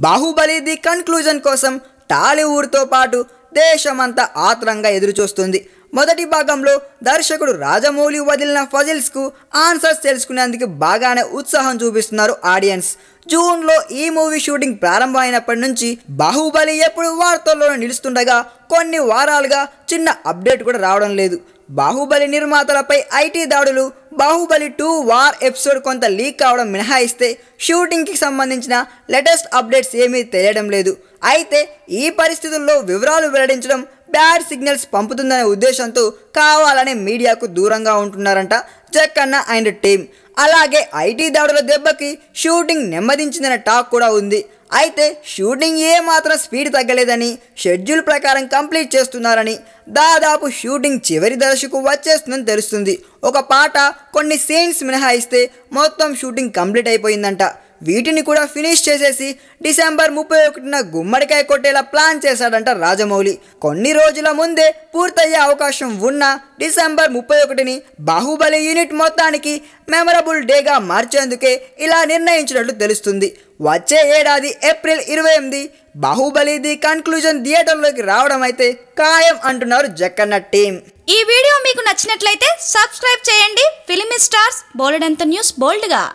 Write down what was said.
Baahubali the conclusion కోసం టాలీవుడ్తో పాటు దేశమంతా ఆత్రంగా ఎదురుచూస్తుంది. మొదటి భాగంలో దర్శకుడు రాజమౌళి వదిలిన ఫజిల్స్కు ఆన్సర్స్ తెలుసుకునేందుకు బాగానే ఉత్సాహం చూపిస్తున్నారు ఆడియన్స్. జూన్లో ఈ మూవీ షూటింగ్ ప్రారంభమైనప్పటి నుంచి బాహుబలి ఎప్పుడు వార్తల్లో నిలుస్తుండగా కొన్ని వారాలుగా చిన్న అప్డేట్ కూడా రావడం లేదు. బాహుబలి నిర్మాతలపై ఐటీ దాడులు, బాహుబలి 2 వార్ ఎపిసోడ్ కొంత లీక్ కావడం మినహాయిస్తే షూటింగ్కి సంబంధించిన లేటెస్ట్ అప్డేట్స్ ఏమీ తెలియడం లేదు. అయితే ఈ పరిస్థితుల్లో వివరాలు వెల్లడించడం బ్యాడ్ సిగ్నల్స్ పంపుతుందనే ఉద్దేశంతో కావాలనే మీడియాకు దూరంగా ఉంటున్నారంట జక్కన్న అండ్ టీమ్. అలాగే ఐటీ దాడుల దెబ్బకి షూటింగ్ నెమ్మదించిందనే టాక్ కూడా ఉంది. అయితే షూటింగ్ ఏమాత్రం స్పీడ్ తగ్గలేదని, షెడ్యూల్ ప్రకారం కంప్లీట్ చేస్తున్నారని, దాదాపు షూటింగ్ చివరి దశకు వచ్చేస్తుందని తెలుస్తుంది. ఒక పాట, కొన్ని సీన్స్ మినహాయిస్తే మొత్తం షూటింగ్ కంప్లీట్ అయిపోయిందంట. వీటిని కూడా ఫినిష్ చేసేసి డిసెంబర్ 31న గుమ్మడికాయ కొట్టేలా ప్లాన్ చేశాడంట రాజమౌళి. కొన్ని రోజుల ముందే పూర్తయ్యే అవకాశం ఉన్న డిసెంబర్ 31ని బాహుబలి యూనిట్ మొత్తానికి మెమరబుల్ డేగా మార్చేందుకే ఇలా నిర్ణయించినట్లు తెలుస్తుంది. వచ్చే ఏడాది ఏప్రిల్ 28 బాహుబలి ది కన్క్లూజన్ థియేటర్లోకి రావడం అయితే ఖాయం అంటున్నారు జక్కన్న టీం. ఈ వీడియో మీకు నచ్చినట్లయితే సబ్స్క్రైబ్ చేయండి. ఫిలిమి స్టార్స్ బోలెడంత న్యూస్ బోల్డ్గా.